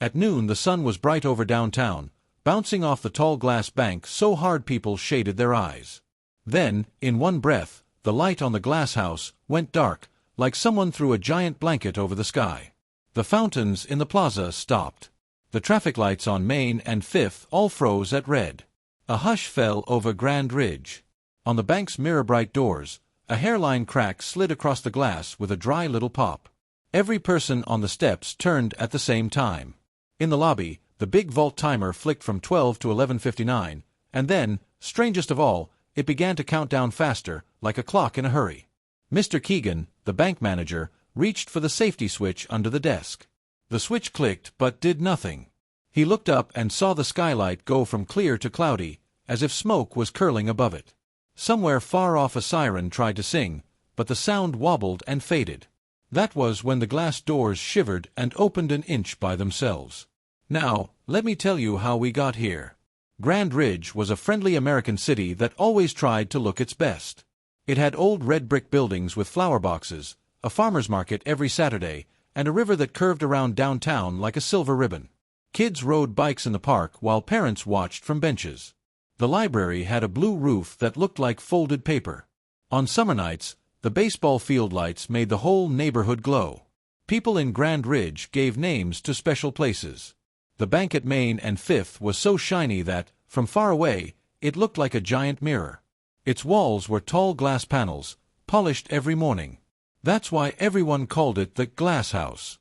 At noon the sun was bright over downtown, bouncing off the tall glass bank so hard people shaded their eyes. Then, in one breath, the light on the glass house went dark, like someone threw a giant blanket over the sky. The fountains in the plaza stopped. The traffic lights on Main and Fifth all froze at red. A hush fell over Grand Ridge. On the bank's mirror-bright doors, a hairline crack slid across the glass with a dry little pop. Every person on the steps turned at the same time. In the lobby, the big vault timer flicked from 12 to 11:59, and then, strangest of all, it began to count down faster, like a clock in a hurry. Mr. Keegan, the bank manager, reached for the safety switch under the desk. The switch clicked but did nothing. He looked up and saw the skylight go from clear to cloudy, as if smoke was curling above it. Somewhere far off a siren tried to sing, but the sound wobbled and faded. That was when the glass doors shivered and opened an inch by themselves. Now, let me tell you how we got here. Grand Ridge was a friendly American city that always tried to look its best. It had old red brick buildings with flower boxes, a farmer's market every Saturday, and a river that curved around downtown like a silver ribbon. Kids rode bikes in the park while parents watched from benches. The library had a blue roof that looked like folded paper. On summer nights, the baseball field lights made the whole neighborhood glow. People in Grand Ridge gave names to special places. The bank at Main and Fifth was so shiny that, from far away, it looked like a giant mirror. Its walls were tall glass panels, polished every morning. That's why everyone called it the Glass House.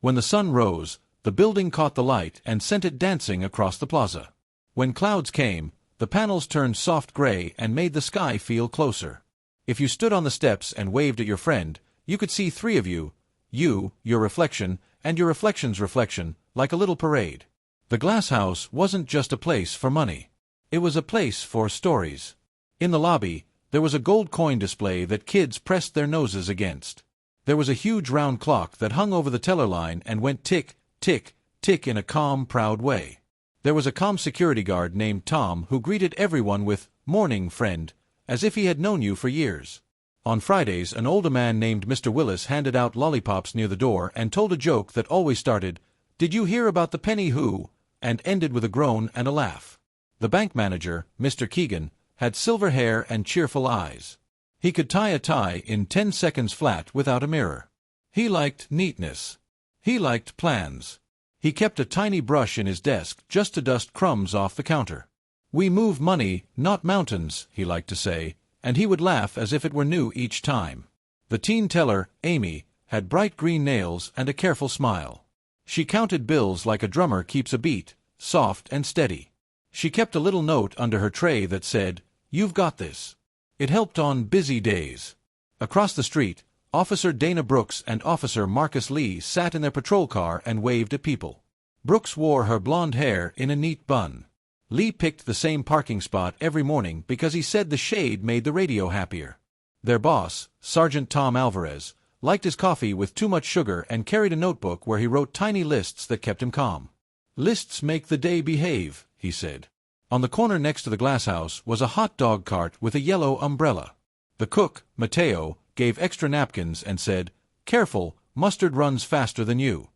When the sun rose, the building caught the light and sent it dancing across the plaza. When clouds came, the panels turned soft gray and made the sky feel closer. If you stood on the steps and waved at your friend, you could see three of you, your reflection, and your reflection's reflection, like a little parade. The Glass House wasn't just a place for money. It was a place for stories. In the lobby, there was a gold coin display that kids pressed their noses against. There was a huge round clock that hung over the teller line and went tick, tick, tick in a calm, proud way. There was a calm security guard named Tom who greeted everyone with, "Morning, friend," as if he had known you for years. On Fridays, an older man named Mr. Willis handed out lollipops near the door and told a joke that always started, "Did you hear about the penny who?" and ended with a groan and a laugh. The bank manager, Mr. Keegan, had silver hair and cheerful eyes. He could tie a tie in 10 seconds flat without a mirror. He liked neatness. He liked plans. He kept a tiny brush in his desk just to dust crumbs off the counter. "We move money, not mountains," he liked to say, and he would laugh as if it were new each time. The teen teller, Amy, had bright green nails and a careful smile. She counted bills like a drummer keeps a beat, soft and steady. She kept a little note under her tray that said, "You've got this." It helped on busy days. Across the street, Officer Dana Brooks and Officer Marcus Lee sat in their patrol car and waved at people. Brooks wore her blonde hair in a neat bun. Lee picked the same parking spot every morning because he said the shade made the radio happier. Their boss, Sergeant Tom Alvarez, liked his coffee with too much sugar and carried a notebook where he wrote tiny lists that kept him calm. "Lists make the day behave," he said. On the corner next to the glass house was a hot dog cart with a yellow umbrella. The cook, Mateo, gave extra napkins and said, "Careful, mustard runs faster than you."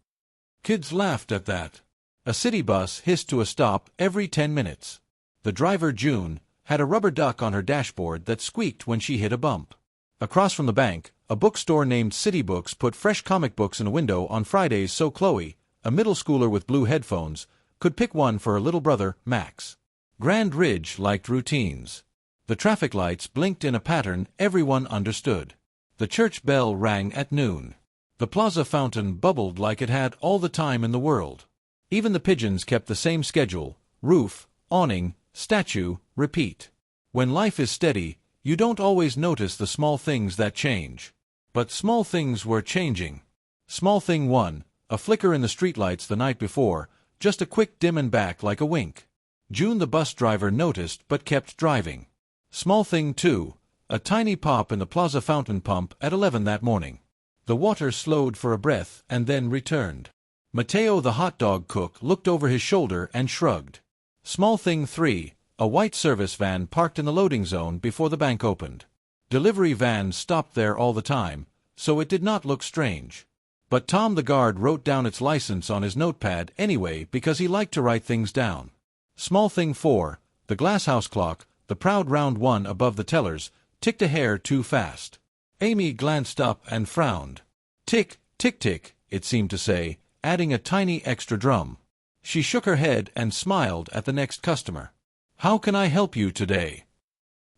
Kids laughed at that. A city bus hissed to a stop every 10 minutes. The driver, June, had a rubber duck on her dashboard that squeaked when she hit a bump. Across from the bank, a bookstore named City Books put fresh comic books in a window on Fridays so Chloe, a middle schooler with blue headphones, could pick one for her little brother, Max. Grand Ridge liked routines. The traffic lights blinked in a pattern everyone understood. The church bell rang at noon. The plaza fountain bubbled like it had all the time in the world. Even the pigeons kept the same schedule: roof, awning, statue, repeat. When life is steady, you don't always notice the small things that change. But small things were changing. Small thing 1, a flicker in the streetlights the night before, just a quick dim and back like a wink. June the bus driver noticed but kept driving. Small thing 2, a tiny pop in the plaza fountain pump at 11 that morning. The water slowed for a breath and then returned. Mateo the hot dog cook looked over his shoulder and shrugged. Small thing 3, a white service van parked in the loading zone before the bank opened. Delivery vans stopped there all the time, so it did not look strange. But Tom the guard wrote down its license on his notepad anyway because he liked to write things down. Small thing 4, the glasshouse clock, the proud round one above the tellers, ticked a hair too fast. Amy glanced up and frowned. Tick, tick, tick, it seemed to say, adding a tiny extra drum. She shook her head and smiled at the next customer. "How can I help you today?"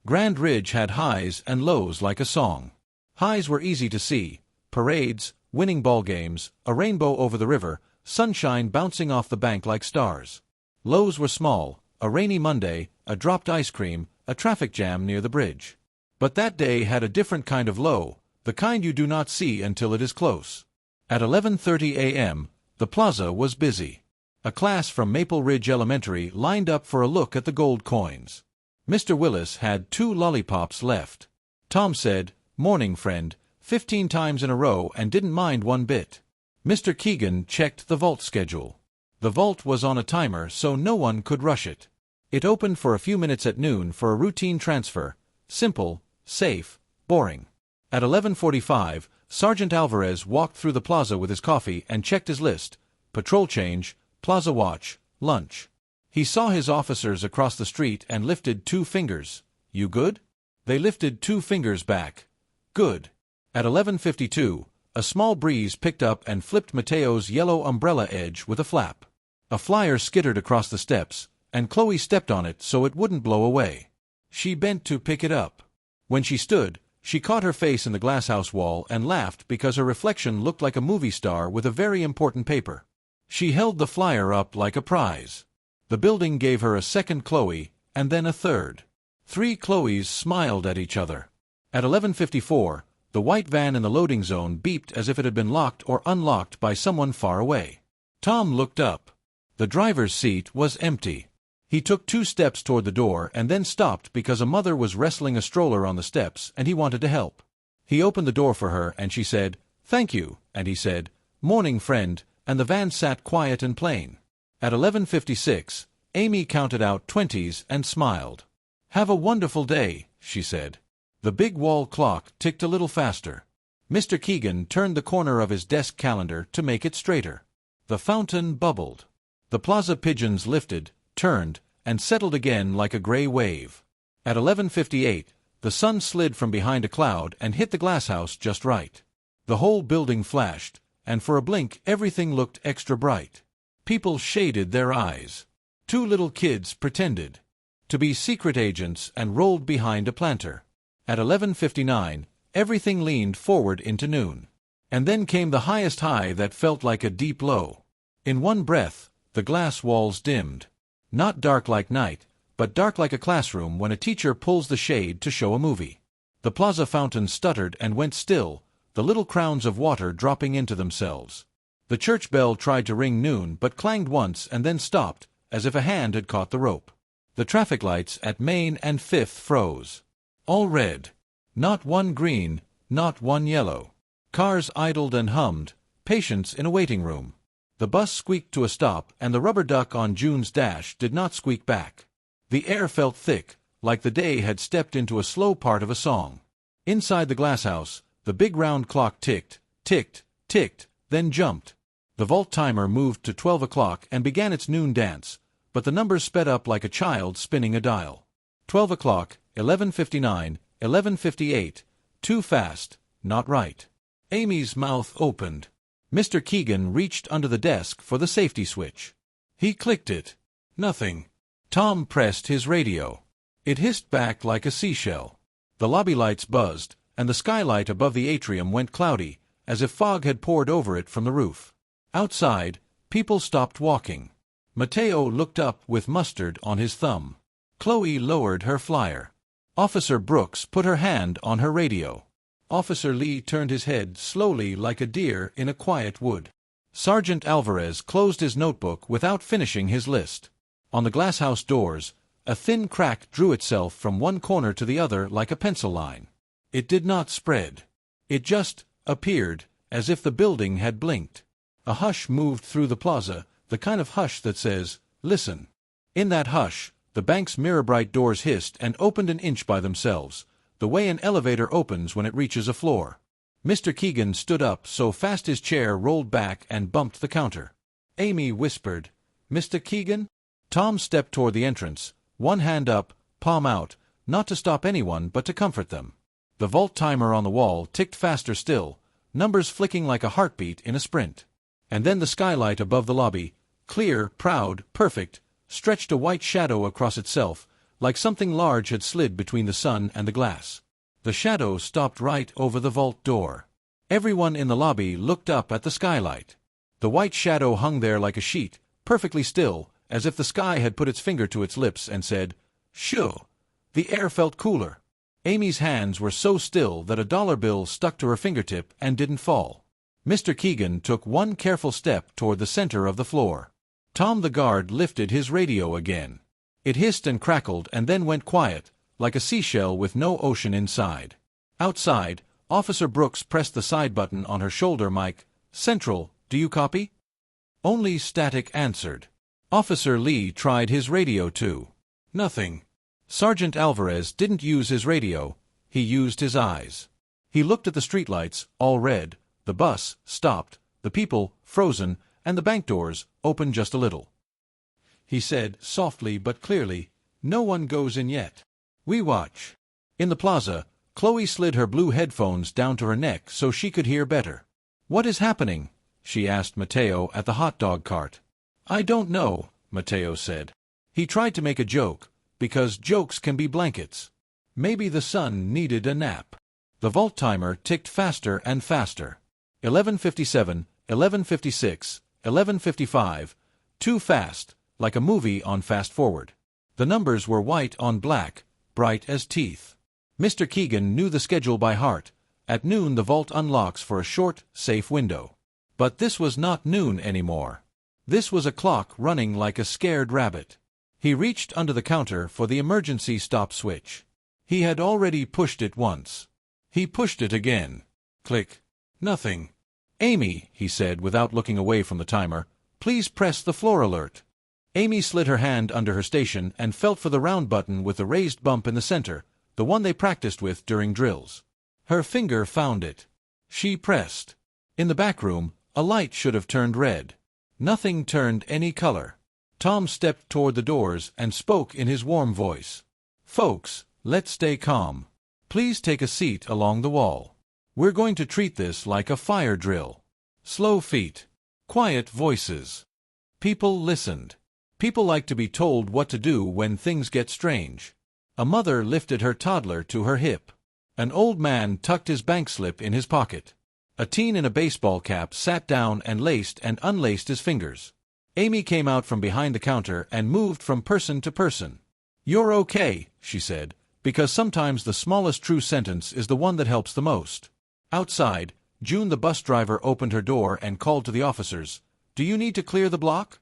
Grand Ridge had highs and lows like a song. Highs were easy to see: parades, winning ball games, a rainbow over the river, sunshine bouncing off the bank like stars. Lows were small: a rainy Monday, a dropped ice cream, a traffic jam near the bridge. But that day had a different kind of low, the kind you do not see until it is close. At 11:30 a.m., the plaza was busy. A class from Maple Ridge Elementary lined up for a look at the gold coins. Mr. Willis had 2 lollipops left. Tom said, "Morning, friend," 15 times in a row and didn't mind one bit. Mr. Keegan checked the vault schedule. The vault was on a timer so no one could rush it. It opened for a few minutes at noon for a routine transfer. Simple, safe, boring. At 11:45, Sergeant Alvarez walked through the plaza with his coffee and checked his list: patrol change, plaza watch, lunch. He saw his officers across the street and lifted 2 fingers. "You good?" They lifted 2 fingers back. "Good." At 11:52, a small breeze picked up and flipped Mateo's yellow umbrella edge with a flap. A flyer skittered across the steps, and Chloe stepped on it so it wouldn't blow away. She bent to pick it up. When she stood, she caught her face in the glasshouse wall and laughed because her reflection looked like a movie star with a very important paper. She held the flyer up like a prize. The building gave her a second Chloe, and then a third. 3 Chloes smiled at each other. At 11:54, the white van in the loading zone beeped as if it had been locked or unlocked by someone far away. Tom looked up. The driver's seat was empty. He took 2 steps toward the door and then stopped because a mother was wrestling a stroller on the steps and he wanted to help. He opened the door for her and she said, "Thank you," and he said, "Morning, friend," and the van sat quiet and plain. At 11:56, Amy counted out 20s and smiled. "Have a wonderful day," she said. The big wall clock ticked a little faster. Mr. Keegan turned the corner of his desk calendar to make it straighter. The fountain bubbled. The plaza pigeons lifted, turned, and settled again like a gray wave. At 11:58, the sun slid from behind a cloud and hit the glasshouse just right. The whole building flashed, and for a blink everything looked extra bright. People shaded their eyes. 2 little kids pretended to be secret agents and rolled behind a planter. At 11:59, everything leaned forward into noon. And then came the highest high that felt like a deep low. In one breath, the glass walls dimmed. Not dark like night, but dark like a classroom when a teacher pulls the shade to show a movie. The plaza fountain stuttered and went still, the little crowns of water dropping into themselves. The church bell tried to ring noon but clanged once and then stopped, as if a hand had caught the rope. The traffic lights at Main and 5th froze. All red. Not one green, not one yellow. Cars idled and hummed, patients in a waiting room. The bus squeaked to a stop and the rubber duck on June's dash did not squeak back. The air felt thick, like the day had stepped into a slow part of a song. Inside the glasshouse, the big round clock ticked, ticked, ticked, then jumped. The vault timer moved to 12 o'clock and began its noon dance, but the numbers sped up like a child spinning a dial. 12 o'clock, 11:59, 11:58, too fast, not right. Amy's mouth opened. Mr. Keegan reached under the desk for the safety switch. He clicked it. Nothing. Tom pressed his radio. It hissed back like a seashell. The lobby lights buzzed, and the skylight above the atrium went cloudy, as if fog had poured over it from the roof. Outside, people stopped walking. Mateo looked up with mustard on his thumb. Chloe lowered her flyer. Officer Brooks put her hand on her radio. Officer Lee turned his head slowly like a deer in a quiet wood. Sergeant Alvarez closed his notebook without finishing his list. On the glasshouse doors, a thin crack drew itself from one corner to the other like a pencil line. It did not spread. It just appeared, as if the building had blinked. A hush moved through the plaza, the kind of hush that says, "Listen." In that hush, the bank's mirror-bright doors hissed and opened an inch by themselves, the way an elevator opens when it reaches a floor. Mr. Keegan stood up so fast his chair rolled back and bumped the counter. Amy whispered, "Mr. Keegan?" Tom stepped toward the entrance, one hand up, palm out, not to stop anyone but to comfort them. The vault timer on the wall ticked faster still, numbers flicking like a heartbeat in a sprint. And then the skylight above the lobby, clear, proud, perfect, stretched a white shadow across itself, like something large had slid between the sun and the glass. The shadow stopped right over the vault door. Everyone in the lobby looked up at the skylight. The white shadow hung there like a sheet, perfectly still, as if the sky had put its finger to its lips and said, "Shoo!" The air felt cooler. Amy's hands were so still that a dollar bill stuck to her fingertip and didn't fall. Mr. Keegan took one careful step toward the center of the floor. Tom the guard lifted his radio again. It hissed and crackled and then went quiet, like a seashell with no ocean inside. Outside, Officer Brooks pressed the side button on her shoulder mic. "Central, do you copy?" Only static answered. Officer Lee tried his radio too. Nothing. Sergeant Alvarez didn't use his radio, he used his eyes. He looked at the streetlights, all red, the bus, stopped, the people, frozen, and the bank doors, open just a little. He said, softly but clearly, "No one goes in yet. We watch." In the plaza, Chloe slid her blue headphones down to her neck so she could hear better. "What is happening?" she asked Mateo at the hot dog cart. "I don't know," Mateo said. He tried to make a joke, because jokes can be blankets. Maybe the sun needed a nap. The vault timer ticked faster and faster. 11:57, 11:56, 11:55, too fast, like a movie on fast forward. The numbers were white on black, bright as teeth. Mr. Keegan knew the schedule by heart. At noon the vault unlocks for a short, safe window. But this was not noon anymore. This was a clock running like a scared rabbit. He reached under the counter for the emergency stop switch. He had already pushed it once. He pushed it again. Click. Nothing. "Amy," he said without looking away from the timer, "please press the floor alert." Amy slid her hand under her station and felt for the round button with the raised bump in the center, the one they practiced with during drills. Her finger found it. She pressed. In the back room, a light should have turned red. Nothing turned any color. Tom stepped toward the doors and spoke in his warm voice. "Folks, let's stay calm. Please take a seat along the wall. We're going to treat this like a fire drill. Slow feet. Quiet voices." People listened. People like to be told what to do when things get strange. A mother lifted her toddler to her hip. An old man tucked his bank slip in his pocket. A teen in a baseball cap sat down and laced and unlaced his fingers. Amy came out from behind the counter and moved from person to person. "You're okay," she said, because sometimes the smallest true sentence is the one that helps the most. Outside, June the bus driver opened her door and called to the officers, "Do you need to clear the block?"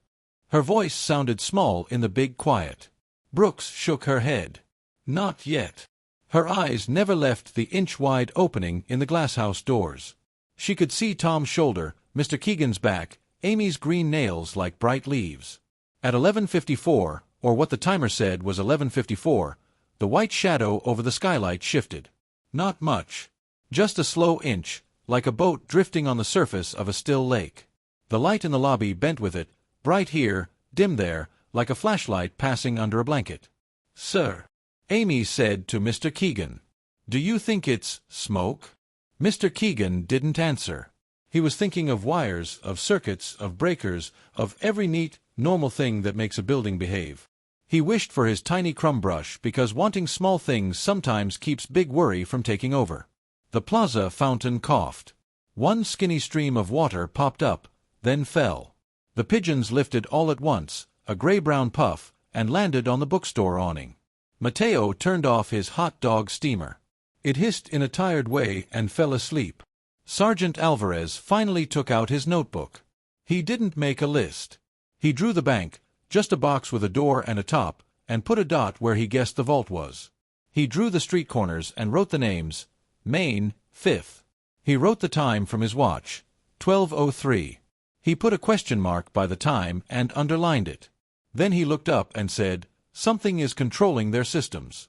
Her voice sounded small in the big quiet. Brooks shook her head. Not yet. Her eyes never left the inch-wide opening in the glasshouse doors. She could see Tom's shoulder, Mr. Keegan's back, Amy's green nails like bright leaves. At 11:54, or what the timer said was 11:54, the white shadow over the skylight shifted. Not much. Just a slow inch, like a boat drifting on the surface of a still lake. The light in the lobby bent with it, bright here, dim there, like a flashlight passing under a blanket. "Sir," Amy said to Mr. Keegan, "do you think it's smoke?" Mr. Keegan didn't answer. He was thinking of wires, of circuits, of breakers, of every neat, normal thing that makes a building behave. He wished for his tiny crumb brush because wanting small things sometimes keeps big worry from taking over. The plaza fountain coughed. One skinny stream of water popped up, then fell. The pigeons lifted all at once, a gray-brown puff, and landed on the bookstore awning. Mateo turned off his hot dog steamer. It hissed in a tired way and fell asleep. Sergeant Alvarez finally took out his notebook. He didn't make a list. He drew the bank, just a box with a door and a top, and put a dot where he guessed the vault was. He drew the street corners and wrote the names, Main, 5th. He wrote the time from his watch, 12:03. He put a question mark by the time and underlined it. Then he looked up and said, "Something is controlling their systems."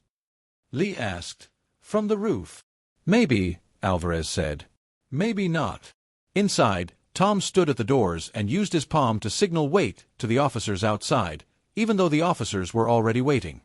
Lee asked, "From the roof?" "Maybe," Alvarez said. Maybe not. Inside, Tom stood at the doors and used his palm to signal wait to the officers outside, even though the officers were already waiting.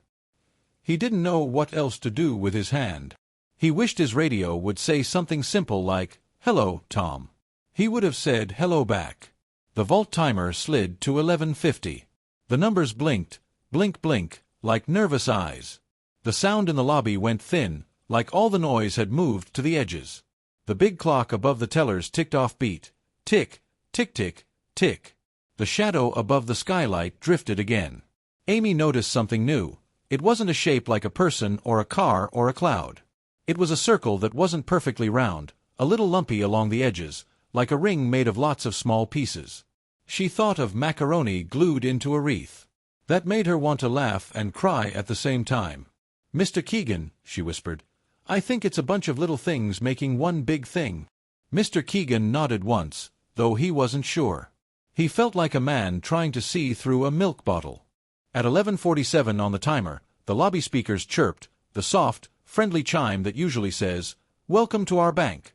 He didn't know what else to do with his hand. He wished his radio would say something simple like, "Hello, Tom." He would have said hello back. The vault timer slid to 11:50. The numbers blinked, blink blink, like nervous eyes. The sound in the lobby went thin, like all the noise had moved to the edges. The big clock above the tellers ticked off beat. Tick, tick tick, tick. The shadow above the skylight drifted again. Amy noticed something new. It wasn't a shape like a person or a car or a cloud. It was a circle that wasn't perfectly round, a little lumpy along the edges, like a ring made of lots of small pieces. She thought of macaroni glued into a wreath. That made her want to laugh and cry at the same time. "Mr. Keegan," she whispered, "I think it's a bunch of little things making one big thing." Mr. Keegan nodded once, though he wasn't sure. He felt like a man trying to see through a milk bottle. At 11:47 on the timer, the lobby speakers chirped, the soft, friendly chime that usually says, "Welcome to our bank."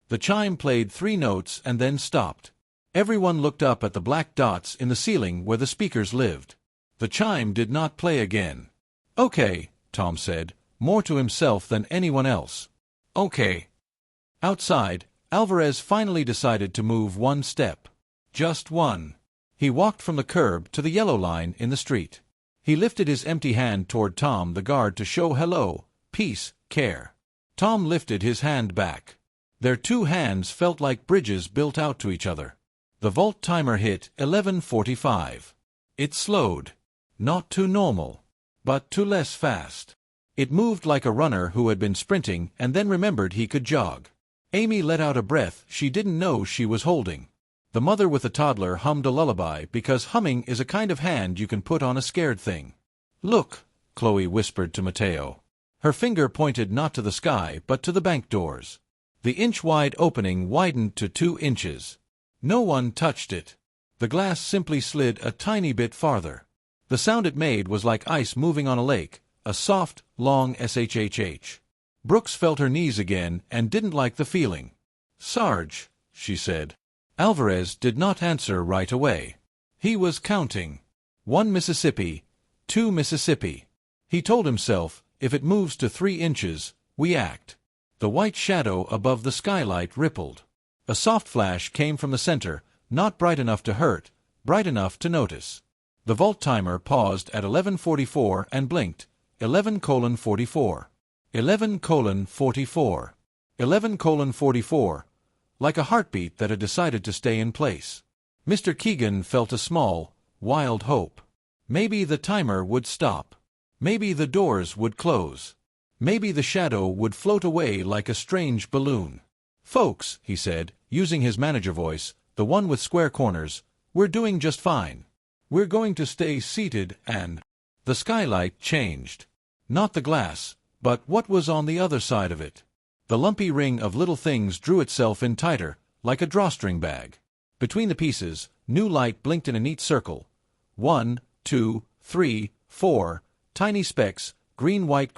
The chime played 3 notes and then stopped. Everyone looked up at the black dots in the ceiling where the speakers lived. The chime did not play again. "Okay," Tom said, more to himself than anyone else. "Okay." Outside, Alvarez finally decided to move one step. Just one. He walked from the curb to the yellow line in the street. He lifted his empty hand toward Tom the guard to show hello, peace, care. Tom lifted his hand back. Their 2 hands felt like bridges built out to each other. The vault timer hit 11:45. It slowed. Not too normal, but too less fast. It moved like a runner who had been sprinting and then remembered he could jog. Amy let out a breath she didn't know she was holding. The mother with the toddler hummed a lullaby because humming is a kind of hand you can put on a scared thing. "Look," Chloe whispered to Mateo. Her finger pointed not to the sky but to the bank doors. The inch-wide opening widened to 2 inches. No one touched it. The glass simply slid a tiny bit farther. The sound it made was like ice moving on a lake, a soft, long shhh. Brooks felt her knees again and didn't like the feeling. "Sarge," she said. Alvarez did not answer right away. He was counting. 1 Mississippi, 2 Mississippi. He told himself, if it moves to 3 inches, we act. The white shadow above the skylight rippled. A soft flash came from the center, not bright enough to hurt, bright enough to notice. The vault timer paused at 11:44 and blinked. 11:44. 11:44. 11:44. Like a heartbeat that had decided to stay in place. Mr. Keegan felt a small, wild hope. Maybe the timer would stop. Maybe the doors would close. Maybe the shadow would float away like a strange balloon. "Folks," he said, using his manager voice, the one with square corners, "we're doing just fine. We're going to stay seated and—" The skylight changed. Not the glass, but what was on the other side of it. The lumpy ring of little things drew itself in tighter, like a drawstring bag. Between the pieces, new light blinked in a neat circle. 1, 2, 3, 4, tiny specks, green-white,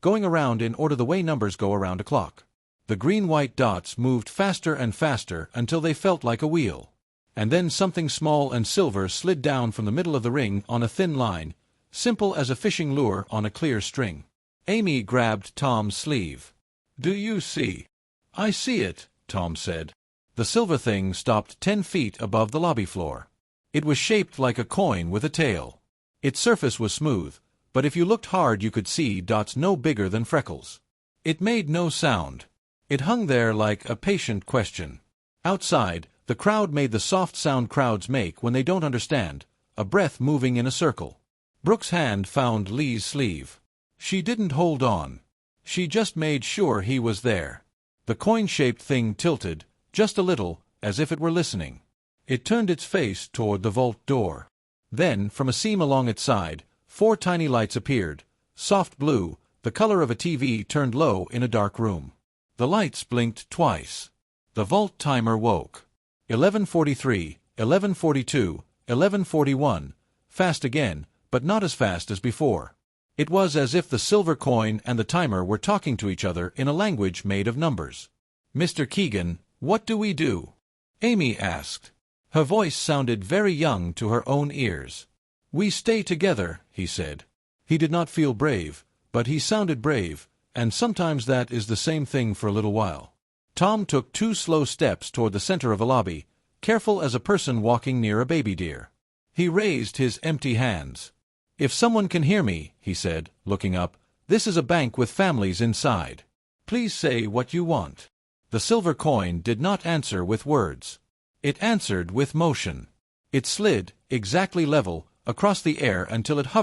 going around in order the way numbers go around a clock. The green-white dots moved faster and faster until they felt like a wheel. And then something small and silver slid down from the middle of the ring on a thin line, simple as a fishing lure on a clear string. Amy grabbed Tom's sleeve. "Do you see?" "I see it," Tom said. The silver thing stopped 10 feet above the lobby floor. It was shaped like a coin with a tail. Its surface was smooth, but if you looked hard you could see dots no bigger than freckles. It made no sound. It hung there like a patient question. Outside, the crowd made the soft sound crowds make when they don't understand, a breath moving in a circle. Brooks' hand found Lee's sleeve. She didn't hold on. She just made sure he was there. The coin-shaped thing tilted, just a little, as if it were listening. It turned its face toward the vault door. Then, from a seam along its side, 4 tiny lights appeared, soft blue, the color of a TV turned low in a dark room. The lights blinked twice. The vault timer woke. 11:43, 11:42, 11:41, fast again, but not as fast as before. It was as if the silver coin and the timer were talking to each other in a language made of numbers. "Mr. Keegan, what do we do?" Amy asked. Her voice sounded very young to her own ears. "We stay together," he said. He did not feel brave, but he sounded brave, and sometimes that is the same thing for a little while. Tom took 2 slow steps toward the center of the lobby, careful as a person walking near a baby deer. He raised his empty hands. "If someone can hear me," he said, looking up, "this is a bank with families inside. Please say what you want." The silver coin did not answer with words. It answered with motion. It slid, exactly level, across the air until it hovered